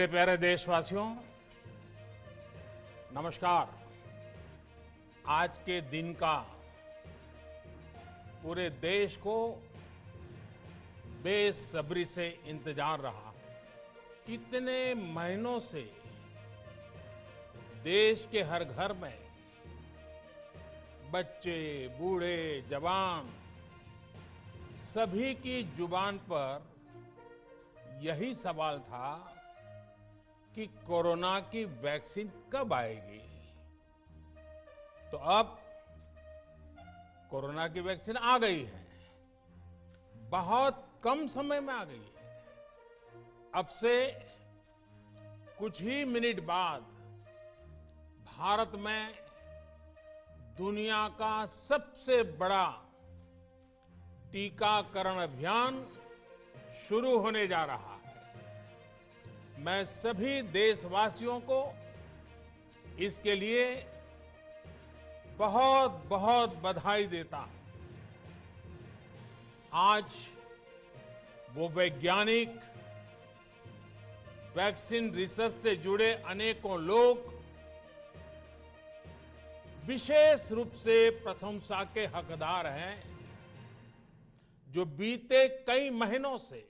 मेरे प्यारे देशवासियों, नमस्कार। आज के दिन का पूरे देश को बेसब्री से इंतजार रहा। कितने महीनों से देश के हर घर में बच्चे, बूढ़े, जवान सभी की जुबान पर यही सवाल था कि कोरोना की वैक्सीन कब आएगी। तो अब कोरोना की वैक्सीन आ गई है, बहुत कम समय में आ गई है। अब से कुछ ही मिनट बाद भारत में दुनिया का सबसे बड़ा टीकाकरण अभियान शुरू होने जा रहा है। मैं सभी देशवासियों को इसके लिए बहुत बहुत बधाई देता हूं। आज वो वैज्ञानिक, वैक्सीन रिसर्च से जुड़े अनेकों लोग विशेष रूप से प्रशंसा के हकदार हैं, जो बीते कई महीनों से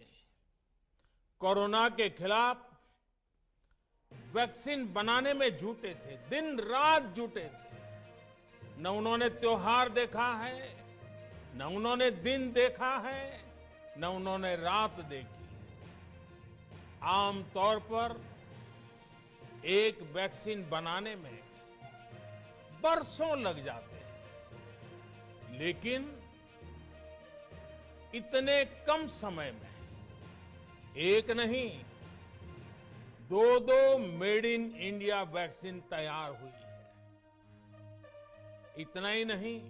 कोरोना के खिलाफ वैक्सीन बनाने में जुटे थे, दिन रात जुटे थे। न उन्होंने त्योहार देखा है, न उन्होंने दिन देखा है, न उन्होंने रात देखी है। आमतौर पर एक वैक्सीन बनाने में बरसों लग जाते हैं, लेकिन इतने कम समय में एक नहीं, दो मेड इन इंडिया वैक्सीन तैयार हुई है। इतना ही नहीं,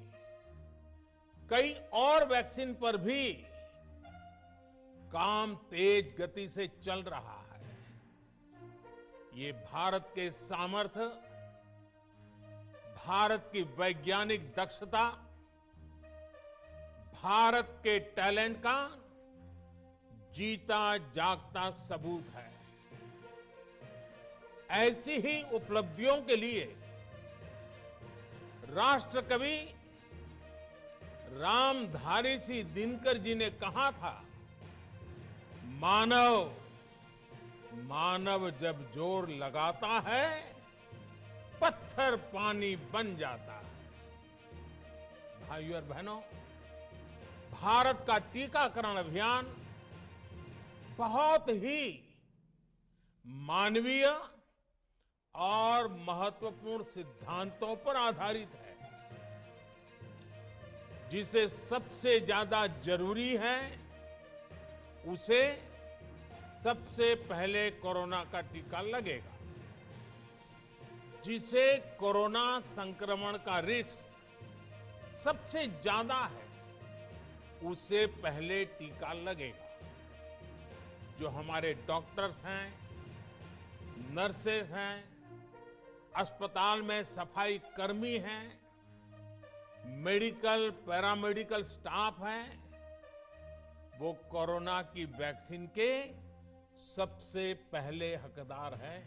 कई और वैक्सीन पर भी काम तेज गति से चल रहा है। ये भारत के सामर्थ्य, भारत की वैज्ञानिक दक्षता, भारत के टैलेंट का जीता जागता सबूत है। ऐसी ही उपलब्धियों के लिए राष्ट्रकवि रामधारी सिंह दिनकर जी ने कहा था, मानव जब जोर लगाता है, पत्थर पानी बन जाता है। भाइयों और बहनों, भारत का टीकाकरण अभियान बहुत ही मानवीय और महत्वपूर्ण सिद्धांतों पर आधारित है। जिसे सबसे ज्यादा जरूरी है, उसे सबसे पहले कोरोना का टीका लगेगा। जिसे कोरोना संक्रमण का रिस्क सबसे ज्यादा है, उसे पहले टीका लगेगा। जो हमारे डॉक्टर्स हैं, नर्सेस हैं, अस्पताल में सफाई कर्मी हैं, मेडिकल, पैरामेडिकल स्टाफ हैं, वो कोरोना की वैक्सीन के सबसे पहले हकदार हैं।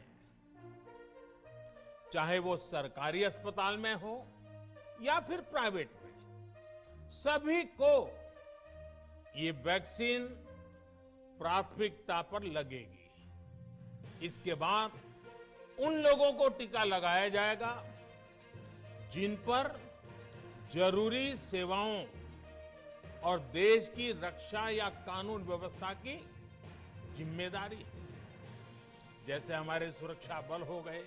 चाहे वो सरकारी अस्पताल में हो या फिर प्राइवेट में, सभी को ये वैक्सीन प्राथमिकता पर लगेगी। इसके बाद उन लोगों को टीका लगाया जाएगा जिन पर जरूरी सेवाओं और देश की रक्षा या कानून व्यवस्था की जिम्मेदारी है। जैसे हमारे सुरक्षा बल हो गए,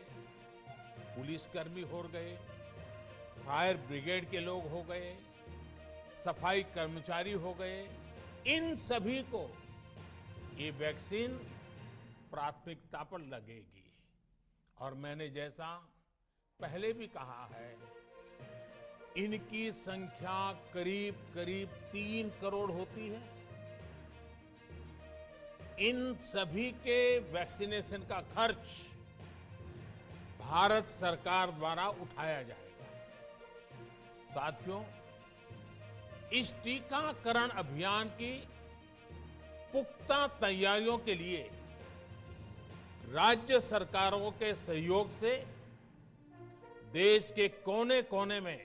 पुलिसकर्मी हो गए, फायर ब्रिगेड के लोग हो गए, सफाई कर्मचारी हो गए, इन सभी को ये वैक्सीन प्राथमिकता पर लगेगी। और मैंने जैसा पहले भी कहा है, इनकी संख्या करीब करीब 3 करोड़ होती है। इन सभी के वैक्सीनेशन का खर्च भारत सरकार द्वारा उठाया जाएगा। साथियों, इस टीकाकरण अभियान की पुख्ता तैयारियों के लिए राज्य सरकारों के सहयोग से देश के कोने कोने में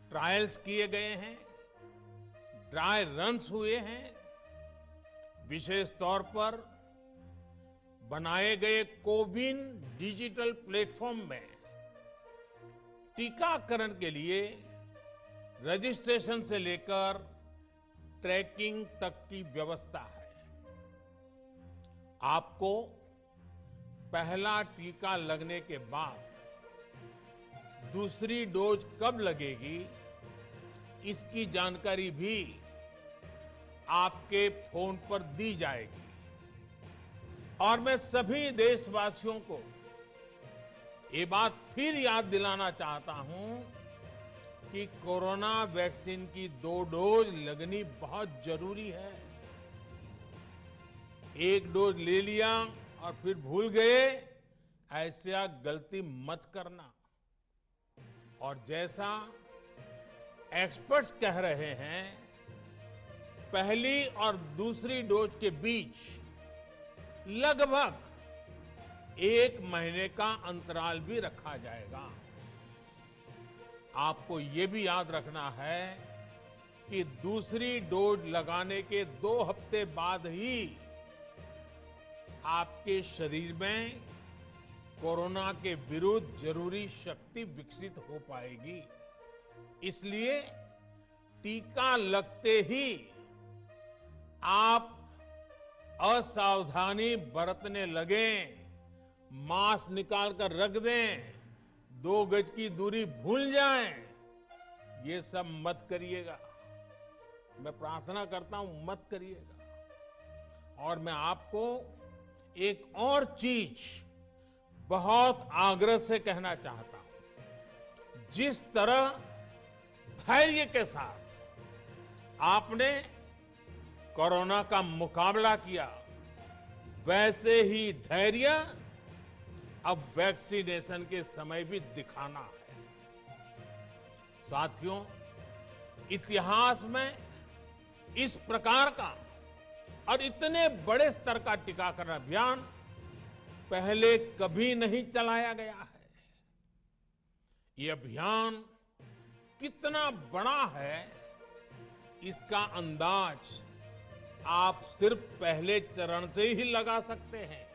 ट्रायल्स किए गए हैं, ड्राई रन्स हुए हैं। विशेष तौर पर बनाए गए कोविन डिजिटल प्लेटफॉर्म में टीकाकरण के लिए रजिस्ट्रेशन से लेकर ट्रैकिंग तक की व्यवस्था है। आपको पहला टीका लगने के बाद दूसरी डोज कब लगेगी, इसकी जानकारी भी आपके फोन पर दी जाएगी। और मैं सभी देशवासियों को ये बात फिर याद दिलाना चाहता हूं कि कोरोना वैक्सीन की 2 डोज लगनी बहुत जरूरी है। एक डोज ले लिया और फिर भूल गए, ऐसा गलती मत करना। और जैसा एक्सपर्ट्स कह रहे हैं, पहली और दूसरी डोज के बीच लगभग 1 महीने का अंतराल भी रखा जाएगा। आपको ये भी याद रखना है कि दूसरी डोज लगाने के 2 हफ्ते बाद ही आपके शरीर में कोरोना के विरुद्ध जरूरी शक्ति विकसित हो पाएगी। इसलिए टीका लगते ही आप असावधानी बरतने लगें, मास्क निकालकर रख दें, 2 गज की दूरी भूल जाएं, ये सब मत करिएगा। मैं प्रार्थना करता हूं, मत करिएगा। और मैं आपको एक और चीज बहुत आग्रह से कहना चाहता हूं। जिस तरह धैर्य के साथ आपने कोरोना का मुकाबला किया, वैसे ही धैर्य अब वैक्सीनेशन के समय भी दिखाना है। साथियों, इतिहास में इस प्रकार का और इतने बड़े स्तर का टीकाकरण अभियान पहले कभी नहीं चलाया गया है। ये अभियान कितना बड़ा है, इसका अंदाज आप सिर्फ पहले चरण से ही लगा सकते हैं।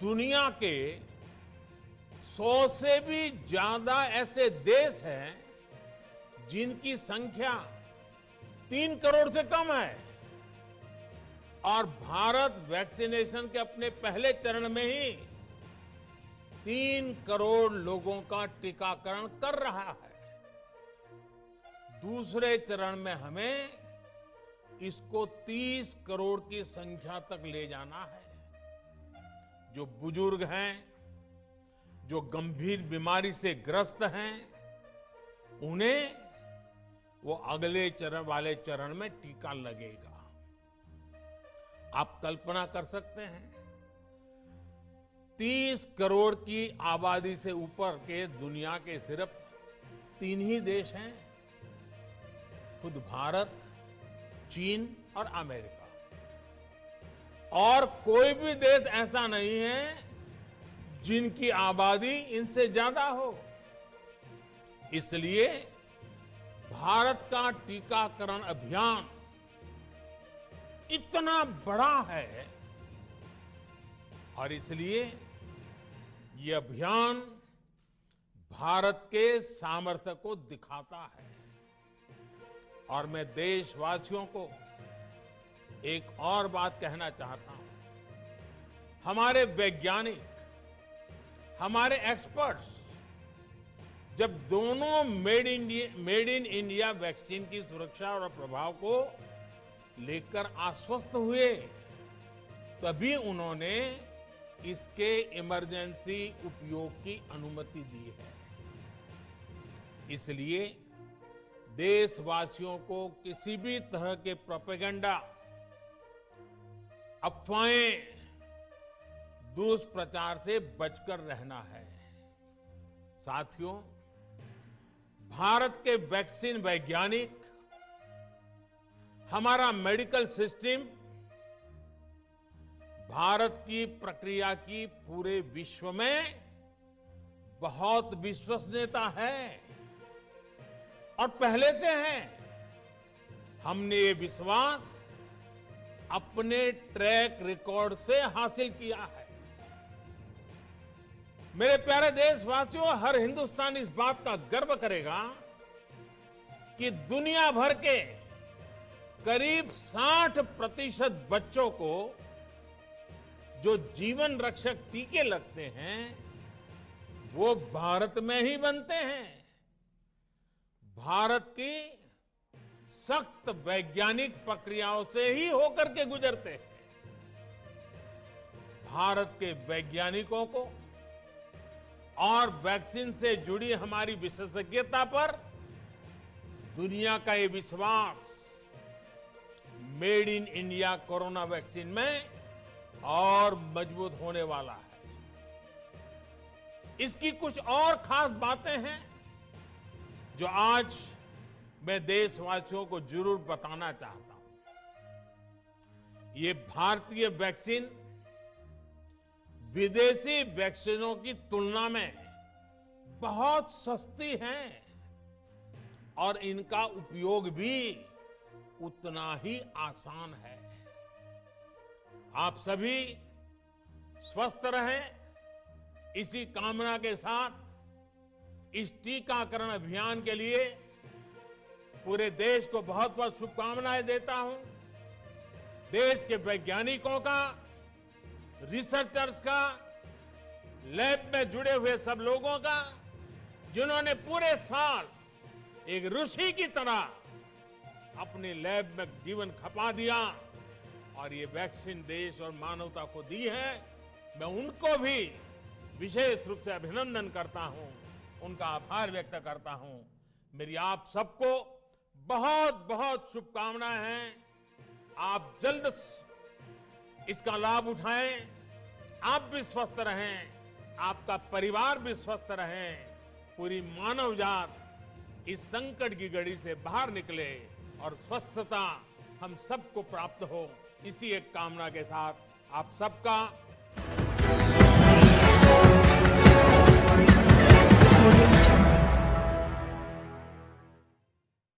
दुनिया के 100 से भी ज्यादा ऐसे देश हैं जिनकी संख्या 3 करोड़ से कम है, और भारत वैक्सीनेशन के अपने पहले चरण में ही 3 करोड़ लोगों का टीकाकरण कर रहा है। दूसरे चरण में हमें इसको 30 करोड़ की संख्या तक ले जाना है। जो बुजुर्ग हैं, जो गंभीर बीमारी से ग्रस्त हैं, उन्हें वो अगले चरण वाले चरण में टीका लगेगा। आप कल्पना कर सकते हैं, 30 करोड़ की आबादी से ऊपर के दुनिया के सिर्फ 3 ही देश हैं, खुद भारत, चीन और अमेरिका। और कोई भी देश ऐसा नहीं है जिनकी आबादी इनसे ज्यादा हो। इसलिए भारत का टीकाकरण अभियान इतना बड़ा है, और इसलिए ये अभियान भारत के सामर्थ्य को दिखाता है। और मैं देशवासियों को एक और बात कहना चाहता हूं। हमारे वैज्ञानिक, हमारे एक्सपर्ट्स जब दोनों मेड इन इंडिया वैक्सीन की सुरक्षा और प्रभाव को लेकर आश्वस्त हुए, तभी उन्होंने इसके इमरजेंसी उपयोग की अनुमति दी है। इसलिए देशवासियों को किसी भी तरह के प्रोपेगेंडा, अफवाहें, दुष्प्रचार से बचकर रहना है। साथियों, भारत के वैक्सीन वैज्ञानिक, हमारा मेडिकल सिस्टम भारत की प्रक्रिया की पूरे विश्व में बहुत विश्वसनीयता है और पहले से है। हमने ये विश्वास अपने ट्रैक रिकॉर्ड से हासिल किया है। मेरे प्यारे देशवासियों, हर हिंदुस्तानी इस बात का गर्व करेगा कि दुनिया भर के करीब 60% बच्चों को जो जीवन रक्षक टीके लगते हैं वो भारत में ही बनते हैं। भारत की सख्त वैज्ञानिक प्रक्रियाओं से ही होकर के गुजरते हैं। भारत के वैज्ञानिकों को और वैक्सीन से जुड़ी हमारी विशेषज्ञता पर दुनिया का ये विश्वास made in India corona vaccine में और मजबूत होने वाला है। इसकी कुछ और खास बातें हैं जो आज मैं देशवासियों को जरूर बताना चाहता हूं। ये भारतीय वैक्सीन विदेशी वैक्सीनों की तुलना में बहुत सस्ती हैं और इनका उपयोग भी उतना ही आसान है। आप सभी स्वस्थ रहें, इसी कामना के साथ इस टीकाकरण अभियान के लिए पूरे देश को बहुत बहुत शुभकामनाएं देता हूं। देश के वैज्ञानिकों का, रिसर्चर्स का, लैब में जुड़े हुए सब लोगों का, जिन्होंने पूरे साल एक ऋषि की तरह अपने लैब में जीवन खपा दिया और ये वैक्सीन देश और मानवता को दी है, मैं उनको भी विशेष रूप से अभिनंदन करता हूं, उनका आभार व्यक्त करता हूं। मेरी आप सबको बहुत बहुत शुभकामनाएं हैं। आप जल्द इसका लाभ उठाएं, आप भी स्वस्थ रहें, आपका परिवार भी स्वस्थ रहें, पूरी मानव जात इस संकट की घड़ी से बाहर निकले और स्वस्थता हम सबको प्राप्त हो, इसी एक कामना के साथ आप सबका